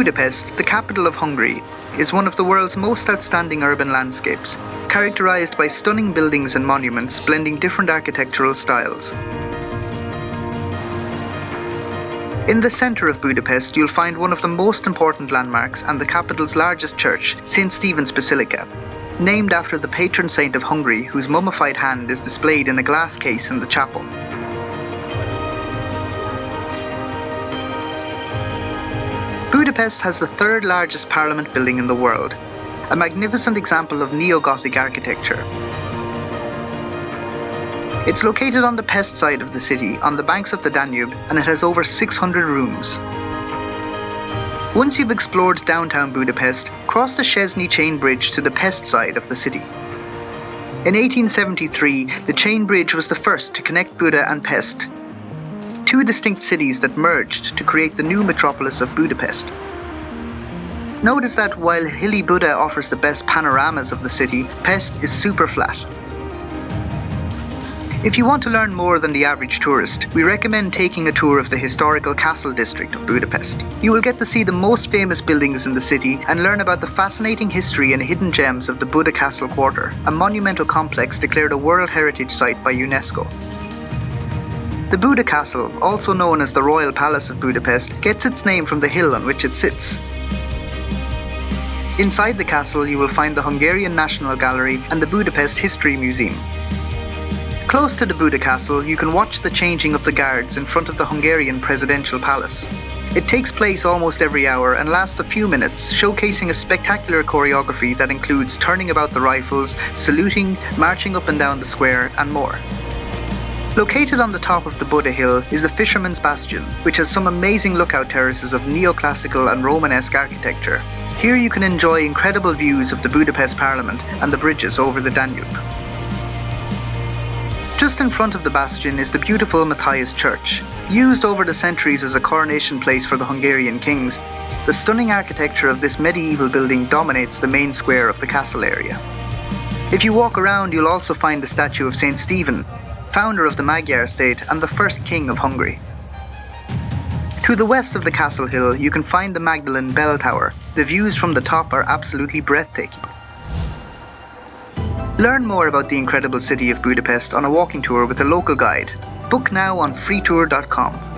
Budapest, the capital of Hungary, is one of the world's most outstanding urban landscapes, characterized by stunning buildings and monuments blending different architectural styles. In the centre of Budapest, you'll find one of the most important landmarks and the capital's largest church, St. Stephen's Basilica, named after the patron saint of Hungary, whose mummified hand is displayed in a glass case in the chapel. Budapest has the third largest parliament building in the world, a magnificent example of neo-Gothic architecture. It's located on the Pest side of the city, on the banks of the Danube, and it has over 600 rooms. Once you've explored downtown Budapest, cross the Széchenyi chain bridge to the Pest side of the city. In 1873, the chain bridge was the first to connect Buda and Pest, two distinct cities that merged to create the new metropolis of Budapest. Notice that while hilly Buda offers the best panoramas of the city, Pest is super flat. If you want to learn more than the average tourist, we recommend taking a tour of the historical castle district of Budapest. You will get to see the most famous buildings in the city and learn about the fascinating history and hidden gems of the Buda Castle quarter, a monumental complex declared a World Heritage Site by UNESCO. The Buda Castle, also known as the Royal Palace of Budapest, gets its name from the hill on which it sits. Inside the castle, you will find the Hungarian National Gallery and the Budapest History Museum. Close to the Buda Castle, you can watch the changing of the guards in front of the Hungarian Presidential Palace. It takes place almost every hour and lasts a few minutes, showcasing a spectacular choreography that includes turning about the rifles, saluting, marching up and down the square, and more. Located on the top of the Buda Hill is the Fisherman's Bastion, which has some amazing lookout terraces of neoclassical and Romanesque architecture. Here you can enjoy incredible views of the Budapest Parliament and the bridges over the Danube. Just in front of the bastion is the beautiful Matthias Church. Used over the centuries as a coronation place for the Hungarian kings, the stunning architecture of this medieval building dominates the main square of the castle area. If you walk around, you'll also find the statue of St. Stephen, founder of the Magyar state and the first king of Hungary. To the west of the castle hill, you can find the Magdalene Bell Tower. The views from the top are absolutely breathtaking. Learn more about the incredible city of Budapest on a walking tour with a local guide. Book now on Freetour.com.